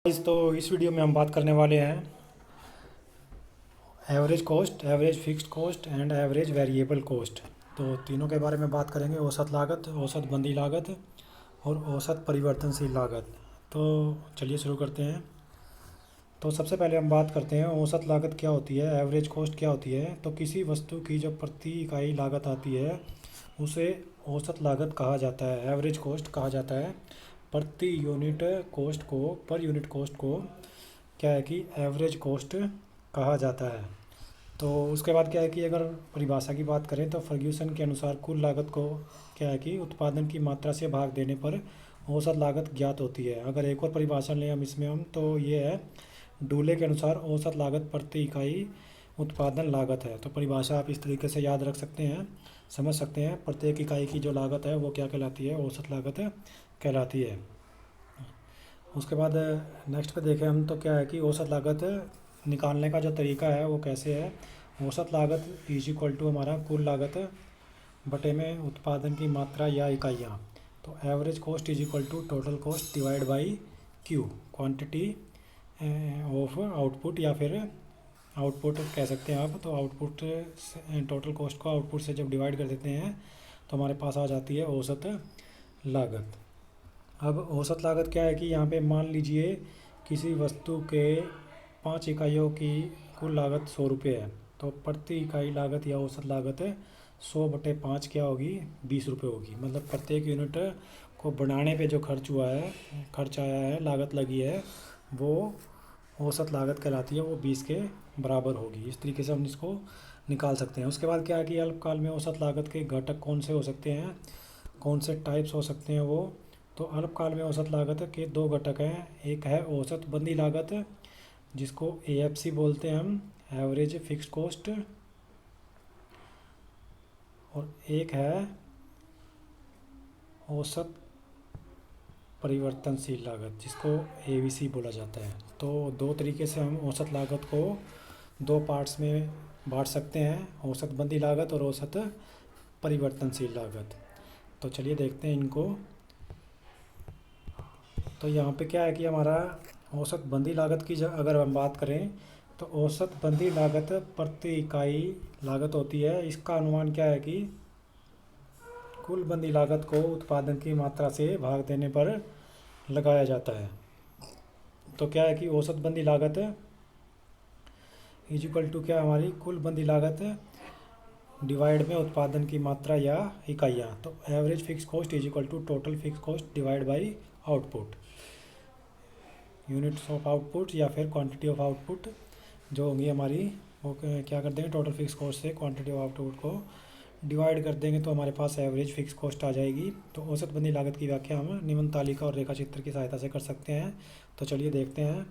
तो इस वीडियो में हम बात करने वाले हैं average cost, average fixed cost and average variable cost. तो तीनों के बारे में बात करेंगे, औसत लागत, औसत बंदी लागत और औसत परिवर्तनशील लागत। तो चलिए शुरू करते हैं। तो सबसे पहले हम बात करते हैं औसत लागत क्या होती है, एवरेज कॉस्ट क्या होती है। तो किसी वस्तु की जब प्रति इकाई लागत आती है उसे औसत लागत कहा जाता है, एवरेज कॉस्ट कहा जाता है। प्रति यूनिट कॉस्ट को, पर यूनिट कॉस्ट को क्या है कि एवरेज कॉस्ट कहा जाता है। तो उसके बाद क्या है कि अगर परिभाषा की बात करें तो फर्ग्यूसन के अनुसार कुल लागत को क्या है कि उत्पादन की मात्रा से भाग देने पर औसत लागत ज्ञात होती है। अगर एक और परिभाषा लें हम इसमें तो ये है डूले के अनुसार औसत लागत प्रति इकाई उत्पादन लागत है। तो परिभाषा आप इस तरीके से याद रख सकते हैं, समझ सकते हैं। प्रत्येक इकाई की जो लागत है वो क्या कहलाती है, औसत लागत कहलाती है। उसके बाद नेक्स्ट पे देखें हम तो क्या है कि औसत लागत निकालने का जो तरीका है वो कैसे है। औसत लागत इज इक्वल टू हमारा कुल लागत बटे में उत्पादन की मात्रा या इकाइयाँ। तो average cost is equal to total cost divide by Q, quantity of output, या फिर आउटपुट कह सकते हैं आप। तो आउटपुट से टोटल कॉस्ट को आउटपुट से जब डिवाइड कर देते हैं तो हमारे पास आ जाती है औसत लागत। अब औसत लागत क्या है कि यहाँ पे मान लीजिए किसी वस्तु के 5 इकाइयों की कुल लागत 100 रुपये है, तो प्रति इकाई लागत या औसत लागत 100/5 क्या होगी, 20 रुपये होगी। मतलब प्रत्येक यूनिट को बनाने पे जो खर्च हुआ है, खर्च आया है, लागत लगी है, वो औसत लागत कहलाती है, वो 20 के बराबर होगी। इस तरीके से हम इसको निकाल सकते हैं। उसके बाद क्या है कि अल्पकाल में औसत लागत के घटक कौन से हो सकते हैं, कौन से टाइप्स हो सकते हैं वो। तो अल्पकाल में औसत लागत के 2 घटक हैं। एक है औसत बंदी लागत जिसको AFC बोलते हैं हम, एवरेज फिक्स्ड कॉस्ट, और एक है औसत परिवर्तनशील लागत जिसको ABC बोला जाता है। तो 2 तरीके से हम औसत लागत को 2 पार्ट्स में बांट सकते हैं, औसत बंदी लागत और औसत परिवर्तनशील लागत। तो चलिए देखते हैं इनको। तो यहाँ पे क्या है कि हमारा औसत बंदी लागत की अगर हम बात करें तो औसत बंदी लागत प्रति इकाई लागत होती है। इसका अनुमान क्या है कि कुल बंदी लागत को उत्पादन की मात्रा से भाग देने पर लगाया जाता है। तो क्या है कि औसत बंदी लागत इज इक्वल टू क्या, हमारी कुल बंदी लागत डिवाइड में उत्पादन की मात्रा या इकाइयाँ। तो average fix cost is equal to total fix cost divide by output, units of output या फिर क्वांटिटी ऑफ आउटपुट जो होंगी हमारी, वो क्या कर देंगे, टोटल फिक्स कॉस्ट से क्वांटिटी ऑफ आउटपुट को डिवाइड कर देंगे तो हमारे पास एवरेज फिक्स कॉस्ट आ जाएगी। तो औसत बंदी लागत की व्याख्या हम निम्न तालिका और रेखा चित्र की सहायता से कर सकते हैं। तो चलिए देखते हैं।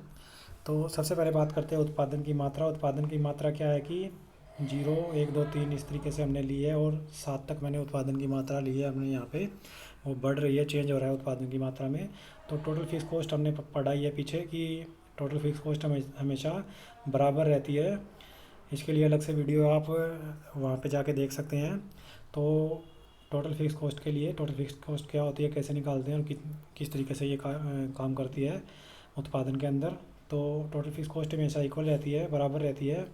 तो सबसे पहले बात करते हैं उत्पादन की मात्रा। उत्पादन की मात्रा क्या है कि 0, 1, 2, 3 इस तरीके से हमने ली है और 7 तक मैंने उत्पादन की मात्रा ली है। हमने यहाँ पे वो बढ़ रही है, चेंज हो रहा है उत्पादन की मात्रा में। तो टोटल फिक्स कॉस्ट हमने पढ़ाई है पीछे कि टोटल फिक्स कॉस्ट हमेशा बराबर रहती है। इसके लिए अलग से वीडियो आप वहाँ पे जाके देख सकते हैं। तो टोटल फिक्स कॉस्ट के लिए, टोटल फिक्स कॉस्ट क्या होती है, कैसे निकालते हैं और किस तरीके से ये काम करती है उत्पादन के अंदर। तो टोटल फिक्स कॉस्ट हमेशा इक्वल रहती है, बराबर रहती है।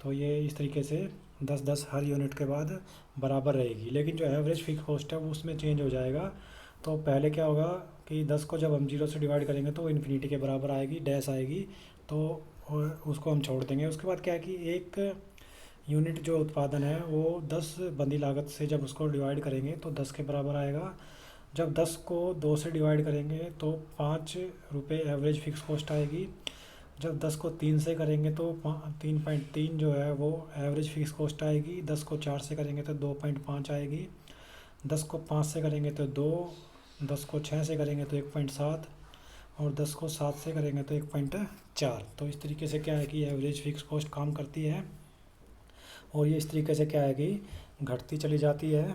तो ये इस तरीके से 10-10 हर यूनिट के बाद बराबर रहेगी। लेकिन जो एवरेज फिक्स कॉस्ट है वो उसमें चेंज हो जाएगा। तो पहले क्या होगा कि 10 को जब हम 0 से डिवाइड करेंगे तो इन्फिनिटी के बराबर आएगी, डैश आएगी, तो उसको हम छोड़ देंगे। उसके बाद क्या है कि एक यूनिट जो उत्पादन है वो 10 बंदी लागत से जब उसको डिवाइड करेंगे तो 10 के बराबर आएगा। जब 10 को 2 से डिवाइड करेंगे तो 5 रुपये एवरेज फिक्स कॉस्ट आएगी। जब 10 को 3 से करेंगे तो 3.3 जो है वो एवरेज फिक्स कॉस्ट आएगी। 10 को 4 से करेंगे तो 2.5 आएगी। 10 को 5 से करेंगे तो 2, 10 को 6 से करेंगे तो 1.7, और 10 को 7 से करेंगे तो 1.4। तो इस तरीके से क्या है कि एवरेज फिक्स कॉस्ट काम करती है। और ये इस तरीके से क्या है कि घटती चली जाती है,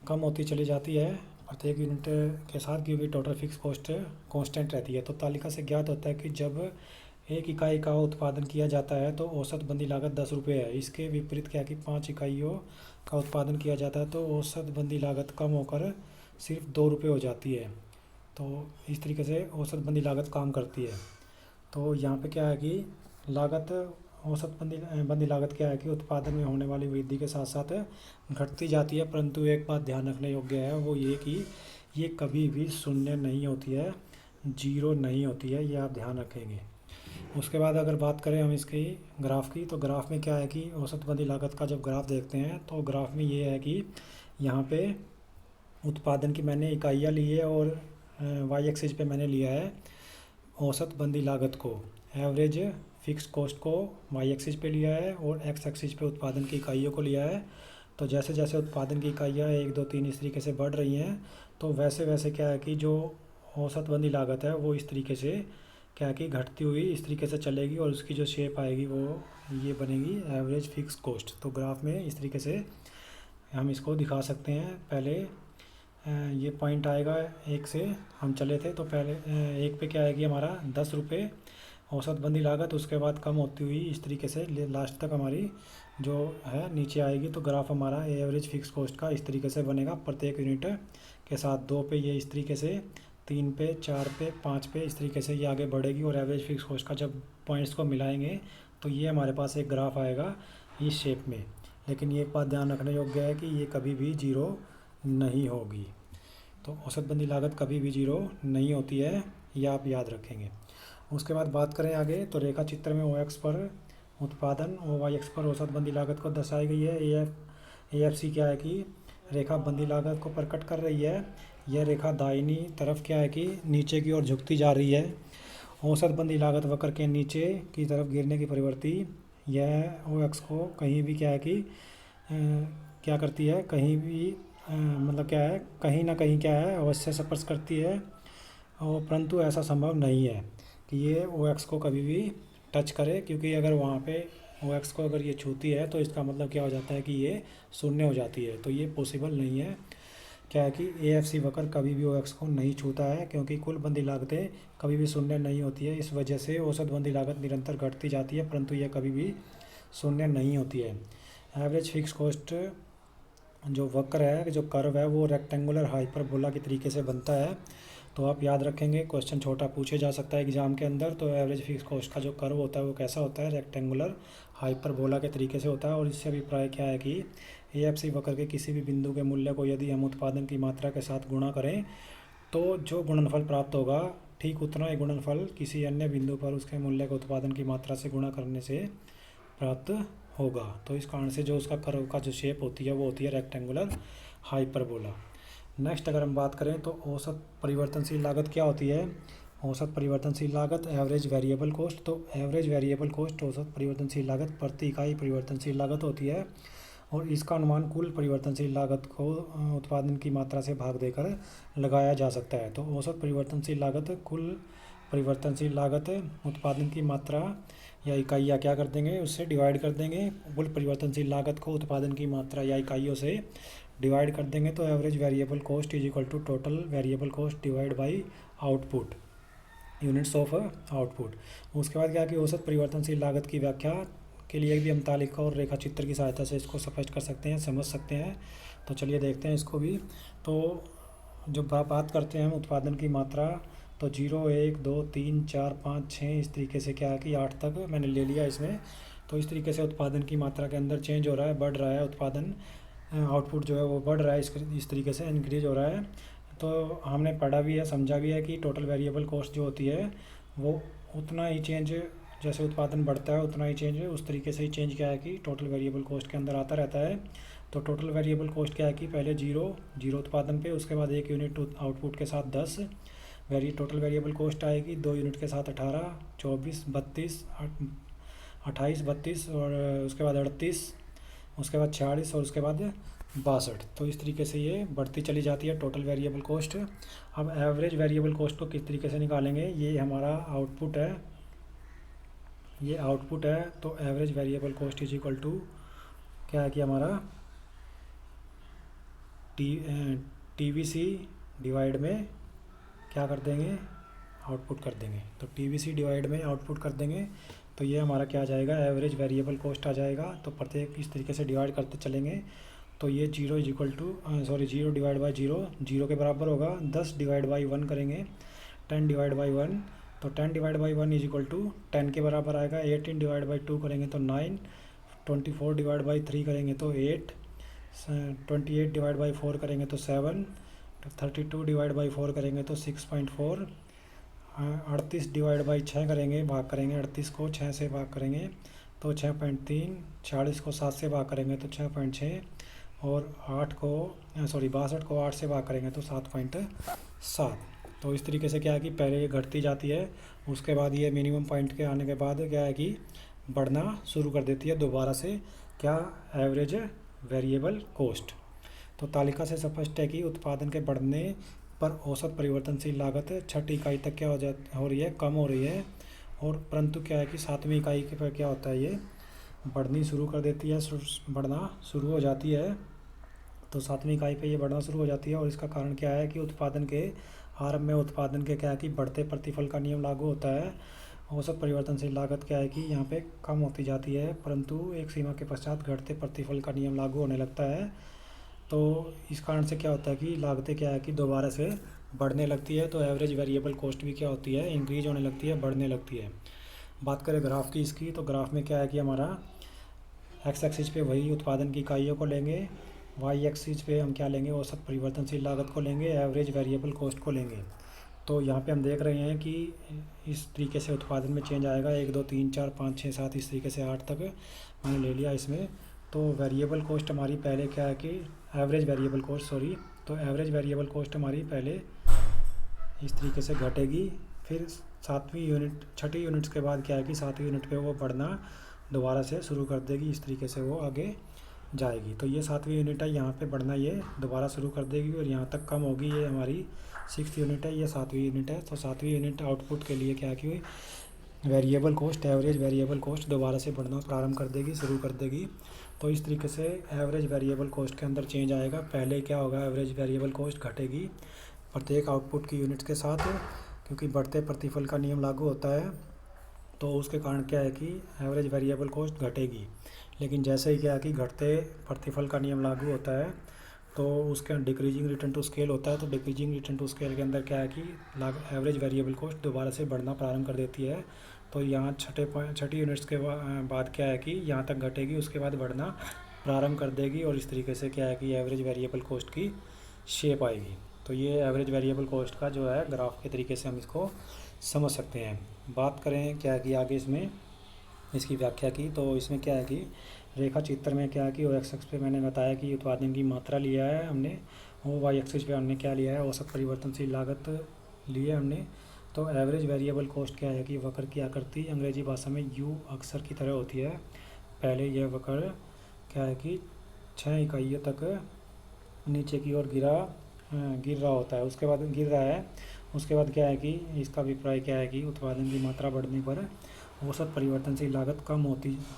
कम होती चली जाती है प्रत्येक यूनिट के साथ, क्योंकि टोटल फिक्स कॉस्ट कांस्टेंट रहती है। तो तालिका से ज्ञात होता है कि जब 1 इकाई का उत्पादन किया जाता है तो औसत बंदी लागत 10 रुपये है। इसके विपरीत क्या है कि 5 इकाइयों का उत्पादन किया जाता है तो औसत बंदी लागत कम होकर सिर्फ 2 रुपये हो जाती है। तो इस तरीके से औसत बंदी लागत काम करती है। तो यहाँ पे क्या है कि लागत औसत बंदी लागत क्या है कि उत्पादन में होने वाली वृद्धि के साथ साथ घटती जाती है, परंतु एक बात ध्यान रखने योग्य है वो ये कि ये कभी भी शून्य नहीं होती है, जीरो नहीं होती है, ये आप ध्यान रखेंगे। उसके बाद अगर बात करें हम इसकी ग्राफ की, तो ग्राफ में क्या है कि औसत बंदी लागत का जब ग्राफ देखते हैं तो ग्राफ में ये है कि यहाँ पे उत्पादन की मैंने इकाइयाँ ली है और वाई एक्सिस पे मैंने लिया है औसत बंदी लागत को, एवरेज फिक्स कॉस्ट को वाई एक्सिस पे लिया है और एक्स एक्सिस पे उत्पादन की इकाइयों को लिया है। तो जैसे जैसे उत्पादन की इकाइयाँ 1 2 3 इस तरीके से बढ़ रही हैं, तो वैसे वैसे क्या है कि जो औसत बंदी लागत है वो इस तरीके से क्या है कि घटती हुई इस तरीके से चलेगी और उसकी जो शेप आएगी वो ये बनेगी एवरेज फिक्स कॉस्ट। तो ग्राफ में इस तरीके से हम इसको दिखा सकते हैं। पहले ये पॉइंट आएगा एक से हम चले थे, तो पहले एक पे क्या आएगी हमारा 10 रुपये औसत बंदी लागत, उसके बाद कम होती हुई इस तरीके से लास्ट तक हमारी जो है नीचे आएगी। तो ग्राफ हमारा एवरेज फिक्स कॉस्ट का इस तरीके से बनेगा प्रत्येक यूनिट के साथ। 2 पे ये इस तरीके से, 3 पे, 4 पे, 5 पे इस तरीके से ये आगे बढ़ेगी और एवरेज फिक्स कॉस्ट का जब पॉइंट्स को मिलाएंगे तो ये हमारे पास एक ग्राफ आएगा इस शेप में। लेकिन ये एक बात ध्यान रखने योग्य है कि ये कभी भी जीरो नहीं होगी। तो औसत बंदी लागत कभी भी जीरो नहीं होती है, ये आप याद रखेंगे। उसके बाद बात करें आगे, तो रेखा चित्र में ओ एक्स पर उत्पादन और वाई एक्स पर औसत बंदी लागत को दर्शाई गई है। ए एफ सी क्या है कि रेखा बंदी लागत को प्रकट कर रही है। यह रेखा दाहिनी तरफ क्या है कि नीचे की ओर झुकती जा रही है। औसत बंदी लागत वक्र के नीचे की तरफ गिरने की प्रवृत्ति यह ओ एक्स को कहीं भी क्या है कि क्या करती है, कहीं भी मतलब क्या है, कहीं ना कहीं क्या है अवश्य स्पर्श करती है, और परंतु ऐसा संभव नहीं है कि ये ओ एक्स को कभी भी टच करे, क्योंकि अगर वहाँ पे ओ एक्स को अगर ये छूती है तो इसका मतलब क्या हो जाता है कि ये शून्य हो जाती है। तो ये पॉसिबल नहीं है। क्या है कि ए एफ सी वक्र कभी भी ओ एक्स को नहीं छूता है, क्योंकि कुल बंदी लागतें कभी भी शून्य नहीं होती है। इस वजह से औसत बंदी लागत निरंतर घटती जाती है, परंतु यह कभी भी शून्य नहीं होती है। एवरेज फिक्स कॉस्ट जो वक्र है, जो कर्व है, वो रेक्टेंगुलर हाइपरबोला के तरीके से बनता है। तो आप याद रखेंगे, क्वेश्चन छोटा पूछे जा सकता है एग्जाम के अंदर। तो एवरेज फिक्स कॉस्ट का जो कर्व होता है वो कैसा होता है, रेक्टेंगुलर हाइपरबोला के तरीके से होता है। और इससे अभिप्राय क्या है कि ए एफ सी वक्र के किसी भी बिंदु के मूल्य को यदि हम उत्पादन की मात्रा के साथ गुणा करें तो जो गुणनफल प्राप्त होगा ठीक उतना ही गुणनफल किसी अन्य बिंदु पर उसके मूल्य को उत्पादन की मात्रा से गुणा करने से प्राप्त होगा। तो इस कारण से जो उसका कर्व का जो शेप होती है वो होती है रेक्टेंगुलर हाइपरबोला। नेक्स्ट अगर हम बात करें तो औसत परिवर्तनशील लागत क्या होती है। औसत परिवर्तनशील लागत एवरेज वेरिएबल कॉस्ट। तो एवरेज वेरिएबल कॉस्ट औसत परिवर्तनशील लागत प्रति इकाई परिवर्तनशील लागत होती है, और इसका अनुमान कुल परिवर्तनशील लागत को उत्पादन की मात्रा से भाग देकर लगाया जा सकता है। तो औसत परिवर्तनशील लागत कुल परिवर्तनशील लागत उत्पादन की मात्रा या इकाइयाँ क्या कर देंगे, उससे डिवाइड कर देंगे। कुल परिवर्तनशील लागत को उत्पादन की मात्रा या इकाइयों से डिवाइड कर देंगे। तो average variable cost is equal to total variable cost divide by output, units of output. उसके बाद क्या कि औसत परिवर्तनशील लागत की व्याख्या के लिए भी हम तालिका और रेखा चित्र की सहायता से इसको स्पष्ट कर सकते हैं, समझ सकते हैं। तो चलिए देखते हैं इसको भी। तो जब बात करते हैं हम उत्पादन की मात्रा, तो 0 1 2 3 4 5 6 इस तरीके से क्या है कि 8 तक मैंने ले लिया इसमें। तो इस तरीके से उत्पादन की मात्रा के अंदर चेंज हो रहा है, बढ़ रहा है उत्पादन, आउटपुट जो है वो बढ़ रहा है, इस तरीके से इंक्रीज हो रहा है। तो हमने पढ़ा भी है, समझा भी है कि टोटल वेरिएबल कॉस्ट जो होती है वो उतना ही चेंज, जैसे उत्पादन बढ़ता है उतना ही चेंज, उस तरीके से ही चेंज क्या है कि टोटल वेरिएबल कॉस्ट के अंदर आता रहता है। तो टोटल वेरिएबल कॉस्ट क्या है कि पहले जीरो उत्पादन पे, उसके बाद 1 यूनिट आउटपुट के साथ 10 टोटल वेरिएबल कॉस्ट आएगी, 2 यूनिट के साथ 18 24 32 28 32 और उसके बाद 38, उसके बाद 46 और उसके बाद 62। तो इस तरीके से ये बढ़ती चली जाती है टोटल वेरिएबल कॉस्ट। अब एवरेज वेरिएबल कॉस्ट को किस तरीके से निकालेंगे, ये हमारा आउटपुट है, ये आउटपुट है। तो average variable cost is equal to क्या है कि हमारा टी वी सी डिवाइड में क्या कर देंगे, आउटपुट कर देंगे। तो टी वी सी डिवाइड में आउटपुट कर देंगे। तो ये हमारा क्या आ जाएगा, एवरेज वेरिएबल कॉस्ट आ जाएगा। तो प्रत्येक इस तरीके से डिवाइड करते चलेंगे। तो ये 0 is equal to 0 divide by 0 0 के बराबर होगा। 10 डिवाइड बाई 1 करेंगे, 10 डिवाइड बाई 1 तो 10 divide by 1 is equal to 10 के बराबर आएगा। 18 डिवाइड बाई 2 करेंगे तो 9, 24 डिवाइड बाई 3 करेंगे तो 8, 28 डिवाइड बाई 4 करेंगे तो 7, 32 डिवाइड बाई 4 करेंगे तो 6.4, 38 डिवाइड बाई 6 करेंगे, भाग करेंगे 38 को 6 से भाग करेंगे तो 6.3, 40 को 7 से भाग करेंगे तो 6.6, और 62 को 8 से भाग करेंगे तो 7.7। तो इस तरीके से क्या है कि पहले ये घटती जाती है, उसके बाद ये मिनिमम पॉइंट के आने के बाद क्या है कि बढ़ना शुरू कर देती है दोबारा से, क्या, एवरेज वेरिएबल कोस्ट। तो तालिका से स्पष्ट है कि उत्पादन के बढ़ने पर औसत परिवर्तनशील लागत 6ठी इकाई तक क्या हो रही है, कम हो रही है, और परंतु क्या है कि 7वीं इकाई के पर क्या होता है, ये बढ़नी शुरू कर देती है, बढ़ना शुरू हो जाती है। तो 7वीं इकाई पे ये बढ़ना शुरू हो जाती है, और इसका कारण क्या है कि उत्पादन के आरंभ में उत्पादन के क्या है कि बढ़ते प्रतिफल का नियम लागू होता है। औसत परिवर्तनशील लागत क्या है कि यहाँ पे कम होती जाती है, परंतु एक सीमा के पश्चात घटते प्रतिफल का नियम लागू होने लगता है। तो इस कारण से क्या होता है कि लागतें क्या है कि दोबारा से बढ़ने लगती है। तो एवरेज वेरिएबल कॉस्ट भी क्या होती है, इंक्रीज होने लगती है, बढ़ने लगती है। बात करें ग्राफ की इसकी, तो ग्राफ में क्या है कि हमारा एक्स एक्सिस पे वही उत्पादन की इकाइयों को लेंगे, वाई एक्सिस पे हम क्या लेंगे, औसत परिवर्तनशील लागत को लेंगे, एवरेज वेरिएबल कॉस्ट को लेंगे। तो यहाँ पे हम देख रहे हैं कि इस तरीके से उत्पादन में चेंज आएगा, 1 2 3 4 5 6 7 इस तरीके से 8 तक मैंने ले लिया इसमें। तो वेरिएबल कॉस्ट हमारी पहले क्या है कि एवरेज वेरिएबल कॉस्ट तो एवरेज वेरिएबल कॉस्ट हमारी पहले इस तरीके से घटेगी, फिर 6ठी यूनिट्स के बाद क्या है कि 7वीं यूनिट पे वो बढ़ना दोबारा से शुरू कर देगी, इस तरीके से वो आगे जाएगी। तो ये 7वीं यूनिट है, यहाँ पे बढ़ना ये दोबारा शुरू कर देगी और यहाँ तक कम होगी। ये हमारी 6th यूनिट है, ये 7वीं यूनिट है। तो 7वीं यूनिट आउटपुट के लिए क्या कि variable cost, average variable cost दोबारा से बढ़ना प्रारंभ कर देगी, शुरू कर देगी। तो इस तरीके से एवरेज वेरिएबल कॉस्ट के अंदर चेंज आएगा। पहले क्या होगा, एवरेज वेरिएबल कॉस्ट घटेगी प्रत्येक आउटपुट की यूनिट के साथ, क्योंकि बढ़ते प्रतिफल का नियम लागू होता है। तो उसके कारण क्या है कि एवरेज वेरिएबल कॉस्ट घटेगी। लेकिन जैसे ही क्या है कि घटते प्रतिफल का नियम लागू होता है, तो उसके डिक्रीजिंग रिटर्न टू स्केल होता है। तो डिक्रीजिंग रिटर्न टू स्केल के अंदर क्या है कि एवरेज वेरिएबल कॉस्ट दोबारा से बढ़ना प्रारंभ कर देती है। तो यहाँ 6ठी यूनिट्स के बाद क्या है कि यहाँ तक घटेगी, उसके बाद बढ़ना प्रारंभ कर देगी, और इस तरीके से क्या है कि एवरेज वेरिएबल कॉस्ट की शेप आएगी। तो ये एवरेज वेरिएबल कॉस्ट का जो है ग्राफ के तरीके से हम इसको समझ सकते हैं। बात करें क्या है कि आगे इसमें इसकी व्याख्या की, तो इसमें क्या है कि रेखा चित्र में क्या है कि एक्स एक्सिस पे मैंने बताया कि उत्पादन की मात्रा लिया है हमने, वो वाई एक्सिस पे हमने क्या लिया है, औसत परिवर्तनशील लागत ली है हमने। तो एवरेज वेरिएबल कॉस्ट क्या है कि वक्र की आकृति अंग्रेजी भाषा में यू अक्षर की तरह होती है। पहले यह वक्र क्या है कि 6 इकाइयों तक नीचे की ओर गिर रहा होता है, उसके बाद गिर रहा है। उसके बाद क्या है कि इसका अभिप्राय क्या है कि उत्पादन की मात्रा बढ़ने पर औसत परिवर्तनशील लागत कम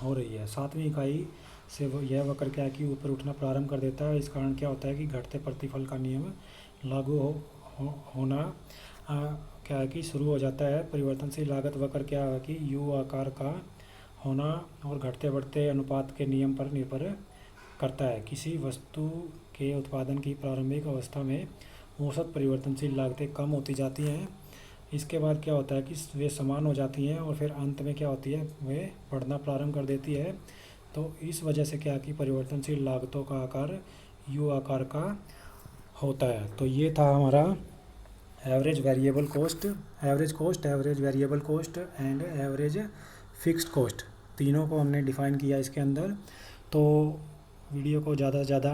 हो रही है। 7वीं इकाई से यह वक्र क्या है कि ऊपर उठना प्रारंभ कर देता है। इस कारण क्या होता है कि घटते प्रतिफल का नियम लागू होना क्या है कि शुरू हो जाता है। परिवर्तनशील लागत वक्र क्या है कि यू आकार का होना और घटते बढ़ते अनुपात के नियम पर निर्भर करता है। किसी वस्तु के उत्पादन की प्रारंभिक अवस्था में औसत परिवर्तनशील लागतें कम होती जाती हैं, इसके बाद क्या होता है कि वे समान हो जाती हैं, और फिर अंत में क्या होती है, वे बढ़ना प्रारंभ कर देती है। तो इस वजह से क्या कि परिवर्तनशील लागतों का आकार यू आकार का होता है। तो ये था हमारा average variable cost, average variable cost and average fixed cost, तीनों को हमने डिफ़ाइन किया इसके अंदर। तो वीडियो को ज़्यादा से ज़्यादा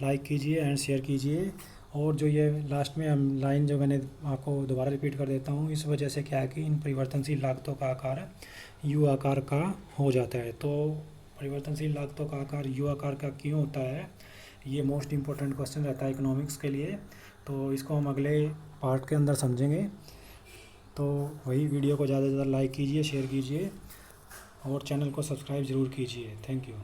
लाइक कीजिए एंड शेयर कीजिए। और जो ये लास्ट में हम लाइन जो मैंने आपको दोबारा रिपीट कर देता हूँ, इस वजह से क्या है कि इन परिवर्तनशील लागतों का आकार यू आकार का हो जाता है। तो परिवर्तनशील लागतों का आकार यू आकार का क्यों होता है, ये मोस्ट इम्पोर्टेंट क्वेश्चन रहता है इकोनॉमिक्स के लिए। तो इसको हम अगले पार्ट के अंदर समझेंगे। तो वही वीडियो को ज़्यादा से ज़्यादा लाइक कीजिए, शेयर कीजिए और चैनल को सब्सक्राइब ज़रूर कीजिए। Thank you.